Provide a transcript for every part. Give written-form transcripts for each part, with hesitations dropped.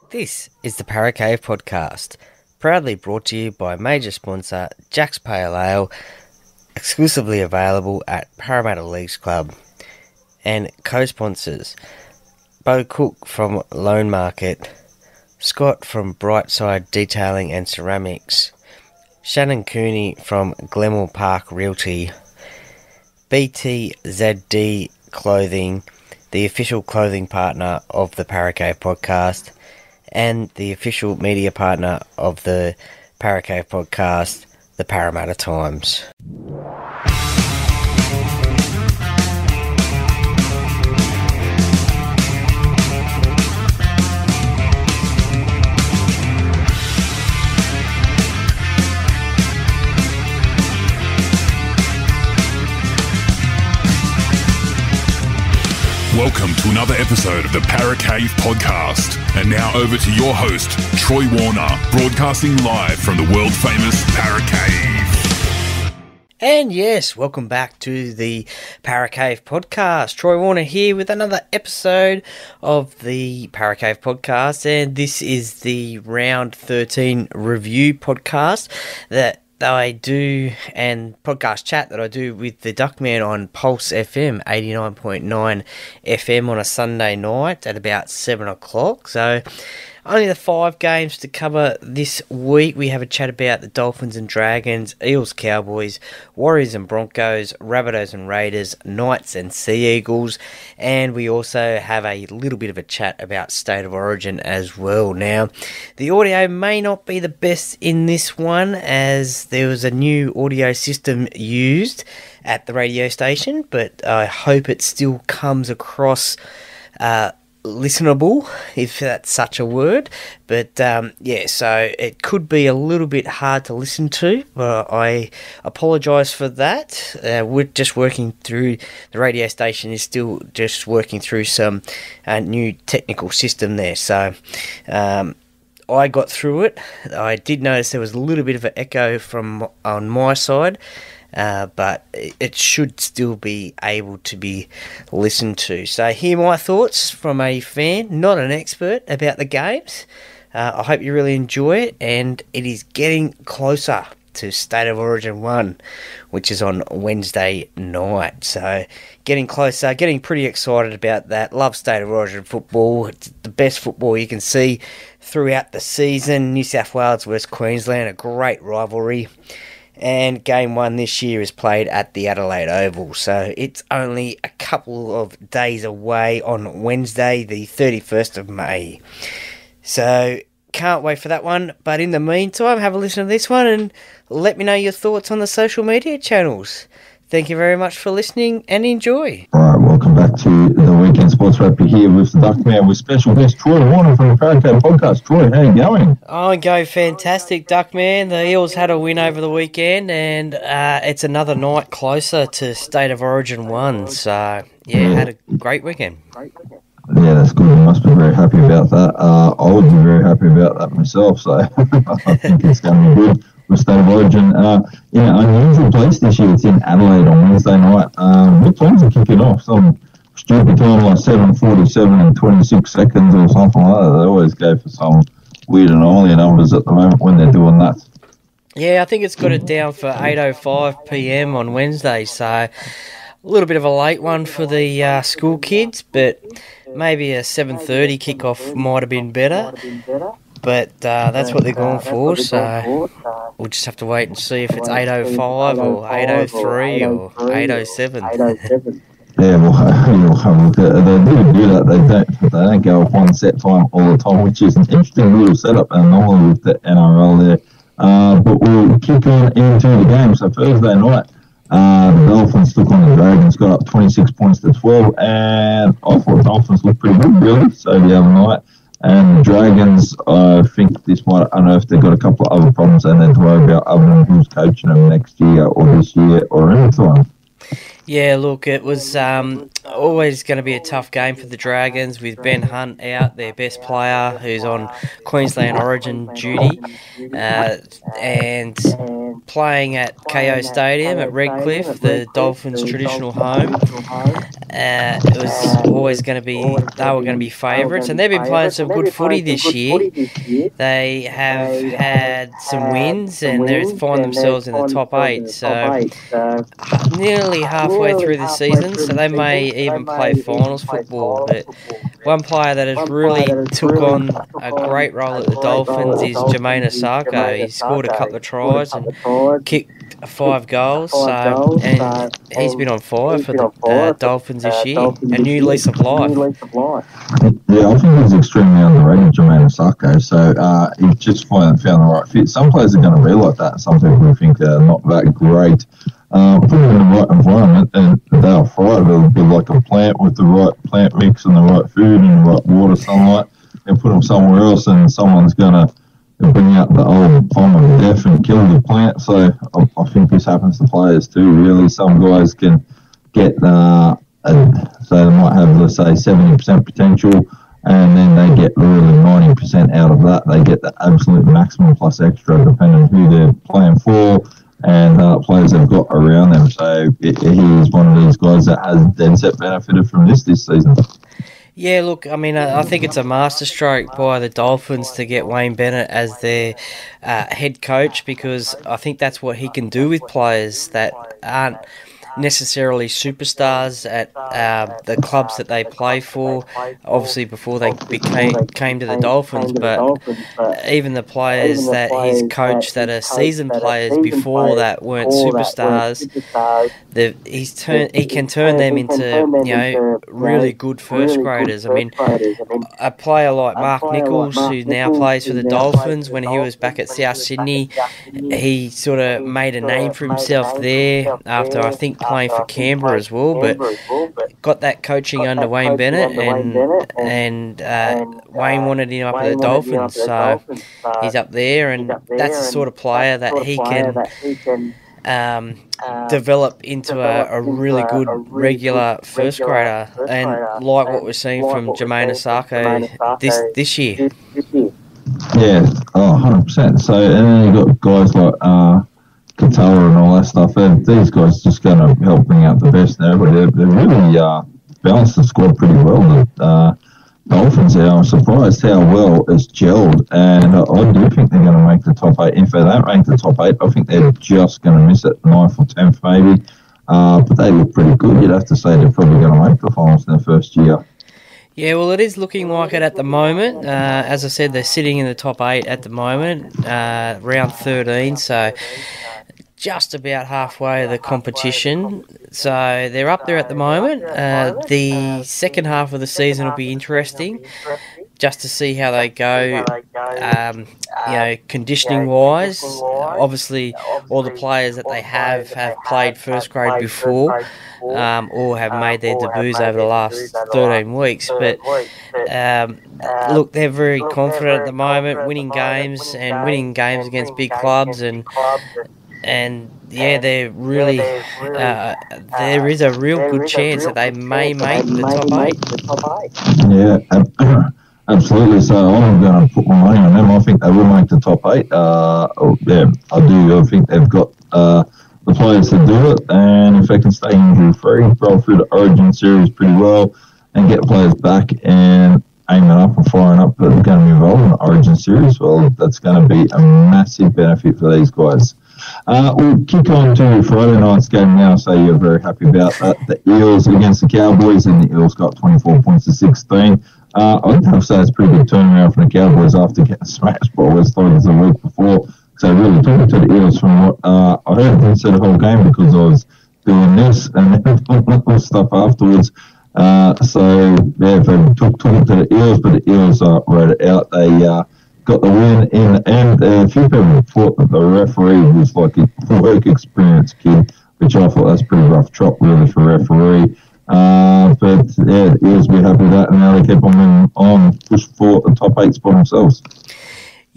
This is the Para Cave Podcast, proudly brought to you by major sponsor Jack's Pale Ale, exclusively available at Parramatta Leagues Club, and co-sponsors Bo Cook from Loan Market, Scott from Brightside Detailing and Ceramics, Shannon Cooney from Glenmore Park Realty, BTZD Clothing, the official clothing partner of the Para Cave Podcast, and the official media partner of the Para Cave Podcast, the Parramatta Times. Welcome to another episode of the Para Cave Podcast. And now over to your host, Troy Warner, broadcasting live from the world-famous Para Cave. And yes, welcome back to the Para Cave Podcast. Troy Warner here with another episode of the Para Cave Podcast. And this is the Round 13 review podcast that I do, and podcast chat that I do with the Duckman on Pulse FM 89.9 FM on a Sunday night at about 7 o'clock. So only the 5 games to cover this week. We have a chat about the Dolphins and Dragons, Eels, Cowboys, Warriors and Broncos, Rabbitohs and Raiders, Knights and Sea Eagles, and we also have a little bit of a chat about State of Origin as well. Now, the audio may not be the best in this one, as there was a new audio system used at the radio station, but I hope it still comes across listenable, if that's such a word. But so it could be a little bit hard to listen to. I apologise for that. We're just working through, the radio station is still just working through some new technical system there. So I got through it. I did notice there was a little bit of an echo on my side, but it should still be able to be listened to. So hear my thoughts from a fan, not an expert, about the games. I hope you really enjoy it, and it is getting closer to State of Origin 1, which is on Wednesday night. So getting closer, getting pretty excited about that. Love State of Origin football. It's the best football you can see throughout the season. New South Wales, West Queensland, a great rivalry. And game 1 this year is played at the Adelaide Oval. So it's only a couple of days away on Wednesday, the 31st of May. So can't wait for that one. But in the meantime, have a listen to this one and let me know your thoughts on the social media channels. Thank you very much for listening and enjoy. All right, welcome back to the Weekend Sports Rugby here with the Duckman with special guest Troy Warner from the Para Cave Podcast. Troy, how you going? I'm going fantastic, Duckman. The Eels had a win over the weekend, and it's another night closer to State of Origin 1. So, had a great weekend. Yeah, that's good. You must be very happy about that. I would be very happy about that myself, so I think it's going to be good with State of Origin. In an unusual place this year. It's in Adelaide on Wednesday night. What times are kicking off? Some stupid time like 7:47 and 26 seconds or something like that. They always go for some weird anomaly numbers at the moment when they're doing that. Yeah, I think it's got it down for 8:05 p.m. on Wednesday, so a little bit of a late one for the school kids, but maybe a 7:30 kickoff might have been better. But that's what they're going for, so we'll just have to wait and see if it's 8:05 or 8:03 or 8:07. Yeah, we'll have a look at it. They do that. They don't go off one set time all the time, which is an interesting little setup, and normally with the NRL there. But we'll kick on into the game. So Thursday night, the Dolphins took on the Dragons, got up 26 points to 12, and I thought the Dolphins looked pretty good, really, so the other night. And the Dragons, I think this might unearth they've got a couple of other problems and then to worry about other than who's coaching them next year or this year or any time. Yeah, look, it was always going to be a tough game for the Dragons with Ben Hunt out, their best player, who's on Queensland Origin duty, and playing at KO Stadium at Redcliffe, the Dolphins' traditional home. It was always going to be, they were going to be favourites, and they've been playing some good footy this year. They have had some wins, and they find themselves in the top 8, so nearly halfway through the season, so they may even play finals football. But one player that has really took on a great role at the Dolphins is Jermaine Osako. He scored a couple of tries and kicked 5 goals, so and he's been on fire for the Dolphins this year. A new lease of life. Yeah, I think he's extremely underrated, Jermaine Osako. So he's just found the right fit. Some players are going to be like that. Some people think they're not that great. Put them in the right environment and they'll thrive. It'll be like a plant with the right plant mix and the right food and the right water, sunlight, and put them somewhere else and someone's going to bring out the old bomb of death and kill the plant. So I think this happens to players too, really. Some guys can get, so they might have, let's say, 70% potential, and then they get really 90% out of that. They get the absolute maximum plus extra, depending on who they're playing for and players they've got around them. So he is one of these guys that has dead set benefited from this season. Yeah, look, I mean, I think it's a masterstroke by the Dolphins to get Wayne Bennett as their head coach, because I think that's what he can do with players that aren't necessarily superstars at the clubs that they play for, obviously before they came to the Dolphins, but even the players that he's coached that are seasoned players before that weren't superstars, he can turn them into really good first graders. I mean, a player like Mark Nichols, who now plays for the Dolphins, when he was back at South Sydney, he sort of made a name for himself there after, I think, playing for Canberra as well, but got that coaching under Wayne Bennett, and Wayne wanted him up at the Dolphins, so he's up there, and that's the sort of player that he can develop into a really good regular first grader, and like what we're seeing from Jermaine Osako this year. Yeah, 100%. So, and then you've got guys like Katara and all that stuff. These guys just going to help bring out the best there, but they're really balanced the squad pretty well. The Dolphins here, I'm surprised how well it's gelled, and I do think they're going to make the top 8. If they don't make the top 8, I think they're just going to miss it, 9th or 10th maybe. But they look pretty good. You'd have to say they're probably going to make the finals in their first year. Yeah, well, it is looking like it at the moment. As I said, they're sitting in the top 8 at the moment, round 13, so just about halfway of the competition. So they're up there at the moment. The second half of the season will be interesting, just to see how they go, conditioning-wise. Obviously, all the players that they have played first grade before, or have made their debuts over the last 13 weeks. But look, they're very confident at the moment, winning games against big clubs, and yeah, they're really. There is a real good chance that they may make the top 8. Yeah, absolutely. So I'm going to put my money on them. I think they will make the top 8. Yeah, I do. I think they've got the players to do it, and if they can stay injury-free, roll through the Origin series pretty well, and get players back and aiming up and firing up, but they're going to be involved in the Origin series, well, that's going to be a massive benefit for these guys. We'll kick on to Friday night's game now, so you're very happy about that. The Eels against the Cowboys, and the Eels got 24 points to 16. I'd have to say it's a pretty good turnaround from the Cowboys after getting smashed by West Tigers the week before. So really talking to the Eels from what I heard instead of the whole game, because I was doing this and then stuff afterwards. So yeah, they took to the Eels, but the Eels wrote it out. They got the win in the end. A few people thought that the referee was like a work experience kid, which I thought that's pretty rough chop really for a referee. But yeah, the Eels will be happy with that, and now they keep on push for the top 8 spot themselves.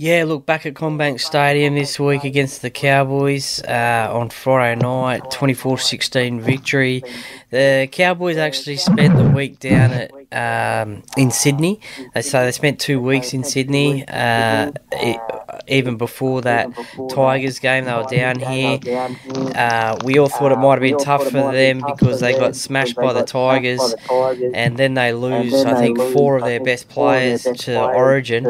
Yeah, look, back at Combank Stadium this week against the Cowboys on Friday night, 24-16 victory. The Cowboys actually spent the week down at in Sydney. So they spent 2 weeks in Sydney. Even before that Tigers game, they were down here. We all thought it might have been tough for them because they got smashed by the Tigers, and then they lose, I think, 4 of their best players to Origin.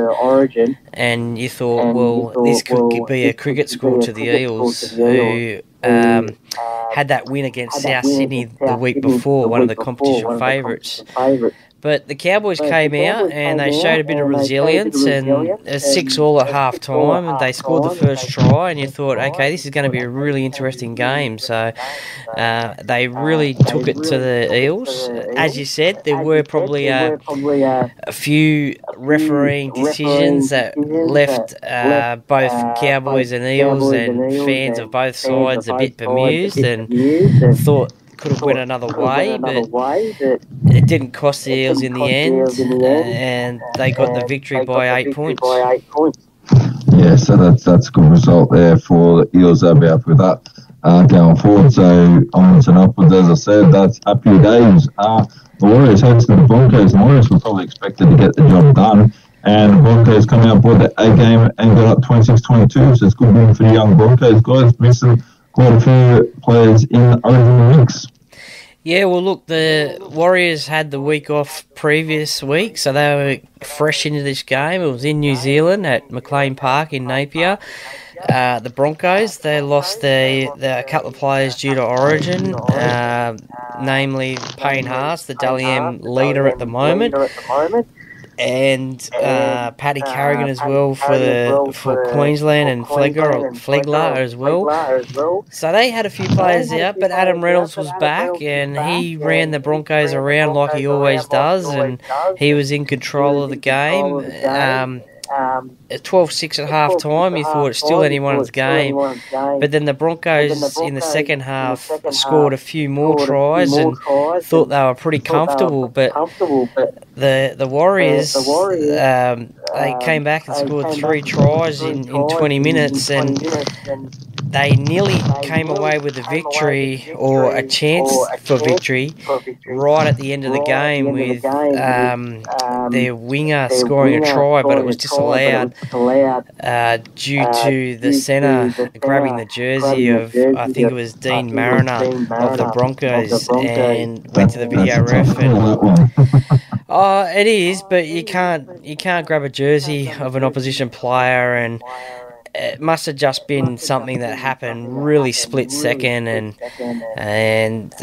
And you thought, well, this could be a cricket score to the Eels, who had that win against South Sydney the week before, one of the competition favourites. But the Cowboys came out and they showed a bit of resilience, and 6-6 at half time, and they scored the first try, and you thought, okay, this is going to be a really interesting game. So they really took it to the Eels. As you said, there were probably a few refereeing decisions that left both Cowboys and Eels and fans of both sides a bit bemused and thought could have went another way, but it didn't cost the Eels in the end, and they got the victory by 8 points. Yeah, so that's a good result there for the Eels. They'll be happy with that going forward. So onwards and upwards, as I said, that's happy days. The Warriors hosted the Broncos. The Warriors were probably expected to get the job done, and the Broncos come out with the A game and got up 26-22. So it's good win for the young Broncos guys, missing quite a few players in over the mix. Yeah, well, look, the Warriors had the week off previous week, so they were fresh into this game. It was in New Zealand at McLean Park in Napier. The Broncos, they lost a couple of players due to Origin, namely Payne Haas, the Dally M leader at the moment, and Paddy Carrigan as well for Queensland, and Flegler as well. So they had a few players out, but Adam Reynolds was back, and he ran the Broncos around like he always does, and he was in control of the game. At 12-6 at half time, you thought it's still anyone's game, but then the Broncos in the second half scored a few more tries and thought they were pretty comfortable, but the Warriors, they came back and scored 3 tries in 20 minutes, and they nearly came away with a victory, or a chance for victory, right at the end of the game with their winger scoring a try, but it was disallowed due to the centre grabbing the jersey of, I think it was Dean Mariner of the Broncos, and went to the video ref. And it is, but you can't grab a jersey of an opposition player, and it must have just been something that happened really split second, and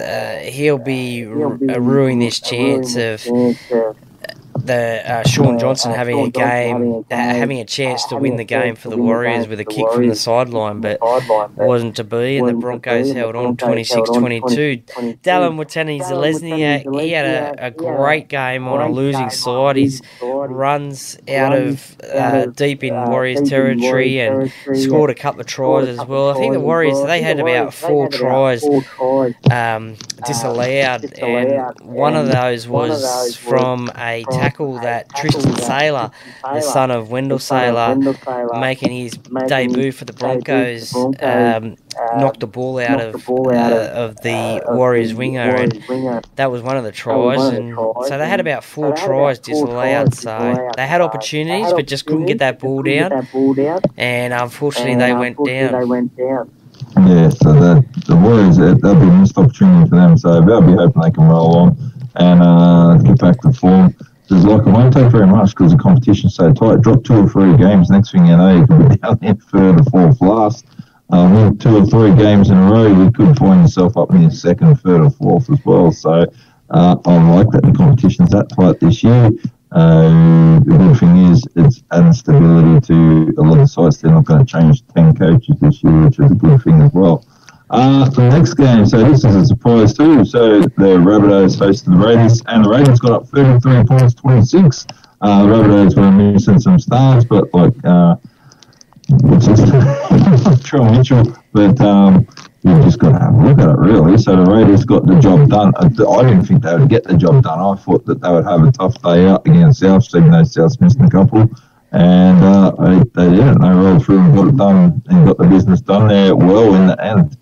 he'll be ruining this chance of the Sean Johnson having a chance to win the game for the Warriors with a kick from the sideline, but it wasn't to be, and the Broncos held on 26-22. Dallin Watene-Zelezniak, he had a great game on a losing side. His runs out of deep in Warriors territory and scored a couple of tries as well. I think the Warriors, they had about 4 tries disallowed, and one of those was from a tackle that Tristan Saylor, the son of Wendell Saylor, making his debut for the Broncos, knocked the ball out of the Warriors winger, and that was one of the tries. And so they had about 4 tries disallowed. So they had opportunities, but just couldn't get that ball down, and unfortunately they went down. Yeah, so the Warriors, that'll be a missed opportunity for them. So they'll be hoping they can roll on and get back to form. Because it won't take very much because the competition's so tight. Drop 2 or 3 games, next thing you know, you could be down there 3rd or 4th last. Win 2 or 3 games in a row, you could find yourself up in your 2nd, 3rd or 4th as well. So I like that the competition's that tight this year. The good thing is it's adding stability to a lot of sites. They're not going to change 10 coaches this year, which is a good thing as well. The next game, so this is a surprise too. So the Rabbitohs hosted the Raiders, and the Raiders got up 33 points, 26. The Rabbitohs were missing some stars, but which is Trell Mitchell, but you've just got to have a look at it, really. So the Raiders got the job done. I didn't think they would get the job done. I thought that they would have a tough day out against South, even though South's missing a couple. And they didn't. They rolled through and got it done and got the business done there well in the end.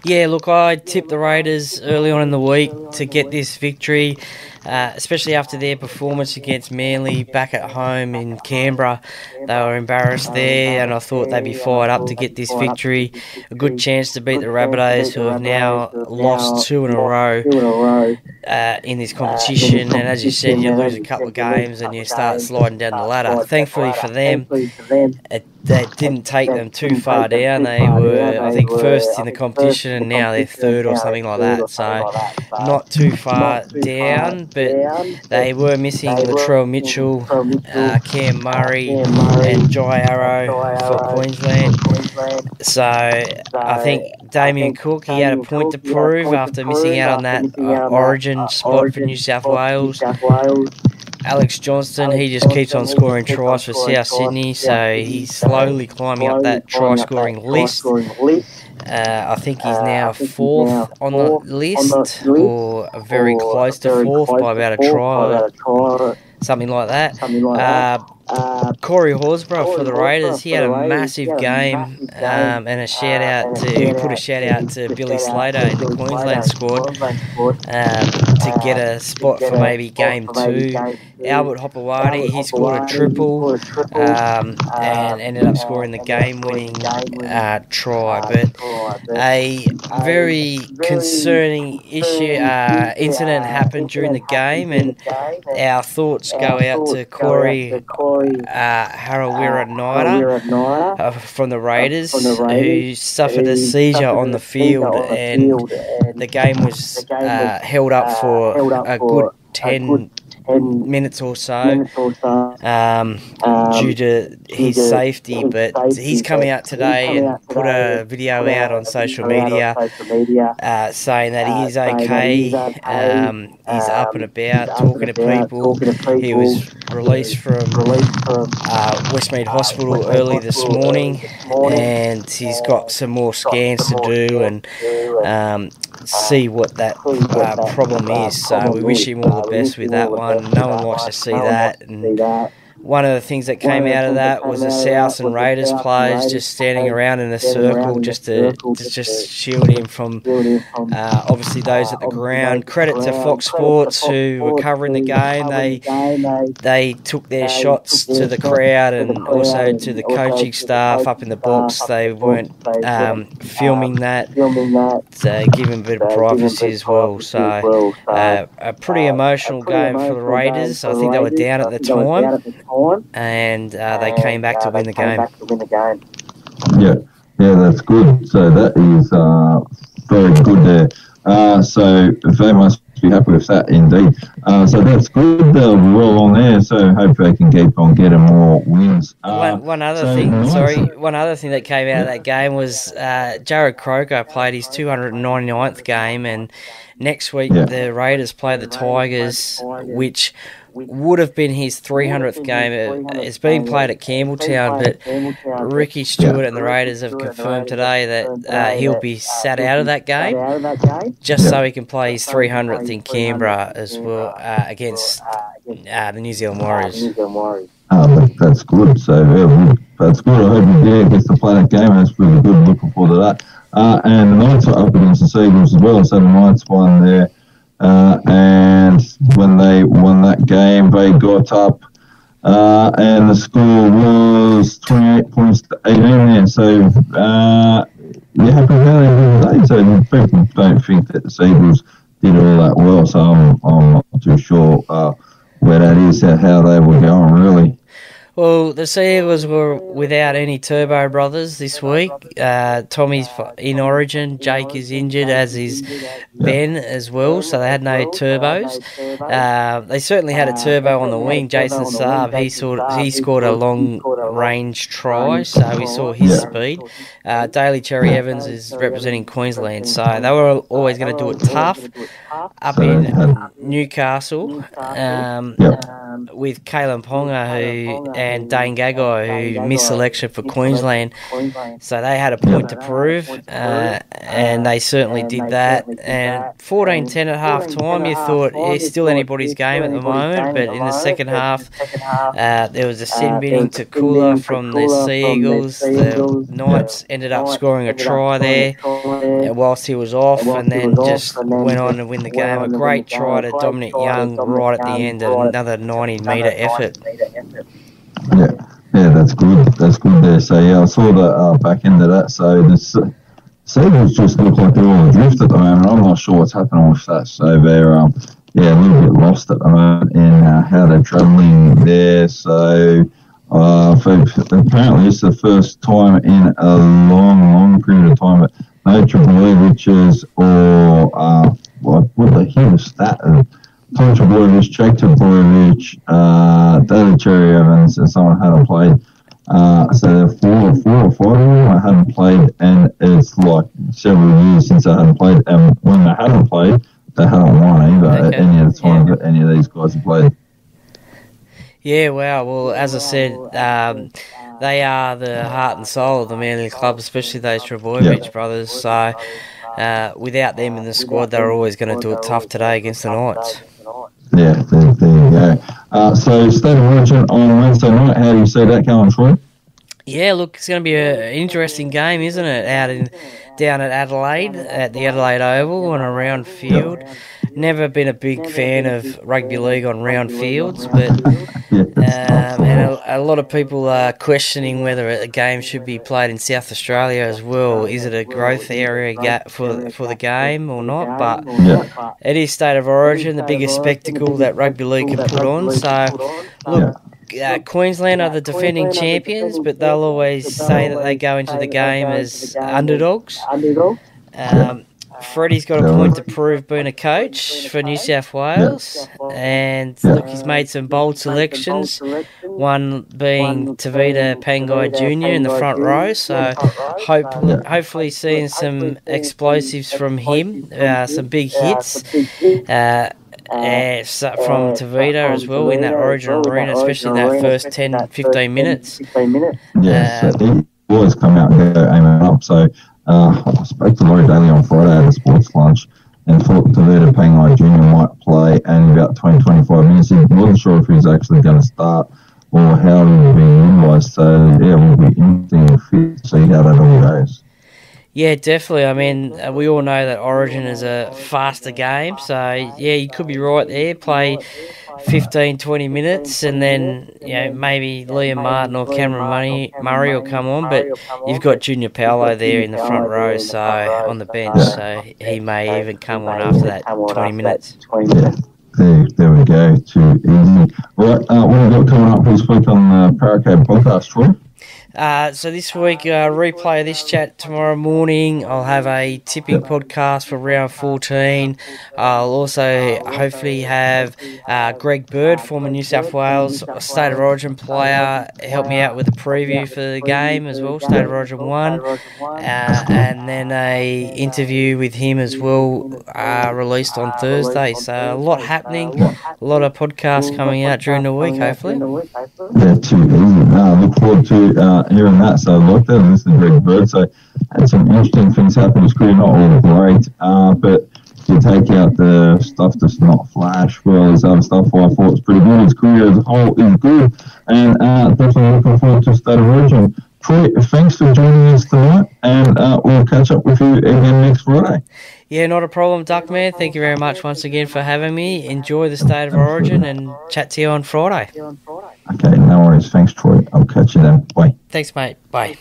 Yeah, look, I tipped the Raiders early on in the week to get this victory, especially after their performance against Manly back at home in Canberra. They were embarrassed there, and I thought they'd be fired up to get this victory. A good chance to beat the Rabbitohs, who have now lost 2 in a row in this competition. And as you said, you lose a couple of games and you start sliding down the ladder. Thankfully for them, that didn't take them too far down. They were, I think, first in the competition, and now they're third or something like that. So not too far down, but they were missing Latrell Mitchell, Cam Murray, and Jai Arrow for Queensland. So I think Damien Cook, he had a point to prove after missing out on that origin spot for New South Wales. Alex Johnston, he just keeps on scoring tries for South Sydney, so he's slowly climbing up that try-scoring list. I think he's now fourth on the list, or very close to fourth by about a try, something like that. Corey Horsburgh for the Raiders, he had a massive game, and he put a shout out to Billy Slater in the Queensland squad to get a spot for maybe game 2. Albert Hopewadi, he scored a triple and ended up scoring the game-winning try. But a very concerning incident happened during the game, and our thoughts go out to Corey Harawira-Naidoo from the Raiders, who suffered a seizure on the field, and the game was held up for a good 10 minutes or so due to his safety, but he's coming out today and put a video out on social media saying that he is okay. He's up and about, talking to people. He was released from Westmead Hospital early this morning, and he's got some more scans to do and see what that problem is. So we wish him all the best with that one. No one likes to see that. And one of the things that came out of that was the South and Raiders players just standing around in a circle just to shield him from obviously those at the ground. Credit to Fox Sports who were covering the game. They took their shots to the crowd and also to the coaching staff up in the box. They weren't filming that to give him a bit of privacy as well. So a pretty emotional game for the Raiders. I think they were down at the time, and they came back to win the game. Yeah, that's good. So that is very good there. So they must be happy with that indeed. So that's good. We're all on there. So hopefully they can keep on getting more wins. One other thing that came out of that game was Jared Croker played his 299th game, and next week the Raiders play the Tigers, which would have been his 300th game. It's being played at Campbelltown, but Ricky Stewart and the Raiders have confirmed today that he'll be sat out of that game just so he can play his 300th in Canberra as well against the New Zealand Warriors. That's good. So that's good. I hope he gets to play that game. That's really good. Looking forward to that. And the Knights are up against the Seagulls as well. So the Knights won there. And when they won that game, they got up, and the score was 28 points to 18 there. So, you happy with how they did. So people don't think that the Seagulls did all that well. So I'm not too sure where that is, how they were going, really. Well, the Seagulls were without any Turbo brothers this week. Tommy's in Origin. Jake is injured, as is Ben as well, so they had no Turbos. They certainly had a Turbo on the wing. Jason Saab, he scored a long-range try, so we saw his speed. Daly Cherry Evans is representing Queensland, so they were always going to do it tough up in Newcastle with Kalen Ponga, who and Dane Gagai, who missed selection for Queensland. So they had a point to prove, and they certainly did that. And 14-10 at half time, you thought it's still anybody's game at the moment, but in the second half, there was a sin binning to Kula from the Sea Eagles. The Knights ended up scoring a try there whilst he was off, and then just went on to win the game. A great try to Dominic Young right at the end, another 90-metre effort. Yeah, that's good. That's good there. So, yeah, I saw the back end of that. So, the Seagulls just look like they're all adrift at the moment. I'm not sure what's happening with that. So, they're, a little bit lost at the moment in how they're travelling there. So, apparently it's the first time in a long period of time that no Trebojeviches or, what the hell is that? Tom Trebojevic, Jake Trebojevic, David Cherry Evans, and someone hadn't played. So there are four or five of them I hadn't played, and it's like several years since I hadn't played. And when they hadn't played, they hadn't won either at any of the time that any of these guys have played. Yeah, wow. Well, as I said, they are the heart and soul of the Manly club, especially those Trebojevic brothers. So without them in the squad, they're always going to do it tough today against the Knights. Yeah, there you go. So, State of Origin on Wednesday night. How do you see that going, Troy? Yeah, look, it's going to be an interesting game, isn't it? Down at Adelaide, at the Adelaide Oval on a round field. Never been a big fan of rugby league on round fields, but and a lot of people are questioning whether a game should be played in South Australia as well. Is it a growth area for the game or not? But it is State of Origin, the biggest spectacle that rugby league can put on. So, look. Queensland are the defending champions, but they'll always say that they go into the game as underdogs. Freddie's got a point to prove being a coach for New South Wales, and look, he's made some bold selections, one being Tavita Pangai Jr. in the front row, so hopefully seeing some explosives from him, some big hits. From Tavita as well in that Origin arena, especially in that first 10-15 minutes. Yeah, so he always come out and go aiming up. So I spoke to Laurie Daly on Friday at a sports lunch and thought Tavita Pangai Jr. might play in about 20-25 minutes. He wasn't sure if he was actually going to start or how he was being utilised. So, yeah, it will be interesting to see how that all goes. Yeah, definitely. I mean, we all know that Origin is a faster game, so yeah, you could be right there. Play 15-20 minutes, and then maybe Liam Martin or Cameron Murray will come on, but you've got Junior Paolo there in the front row, so on the bench, so he may even come on after that 20 minutes. There we go. Too easy. Right, what have we got coming up this week on the Paracade podcast, Troy? So this week, replay of this chat tomorrow morning. I'll have a tipping podcast for round 14. I'll also hopefully have Greg Bird, former New South Wales State of Origin player, help me out with a preview for the game as well, State of Origin 1. And then a interview with him as well, released on Thursday. So a lot happening, a lot of podcasts coming out during the week, hopefully. Yeah, too easy. Look forward to hearing that. So I like that and listen to Greg Bird. So had some interesting things happen in his career, not all great, but to take out the stuff that's not flash, well, his other stuff I thought was pretty good. His career as a whole is good, and definitely looking forward to State of Origin. Troy, thanks for joining us tonight, and we'll catch up with you again next Friday. Yeah, not a problem, Duckman. Thank you very much once again for having me. Enjoy the State of Origin and chat to you on Friday. Okay, no worries. Thanks, Troy. I'll catch you then. Bye. Thanks, mate. Bye.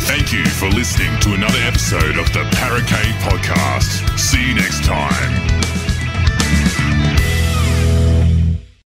Thank you for listening to another episode of the Paracade Podcast. See you next time.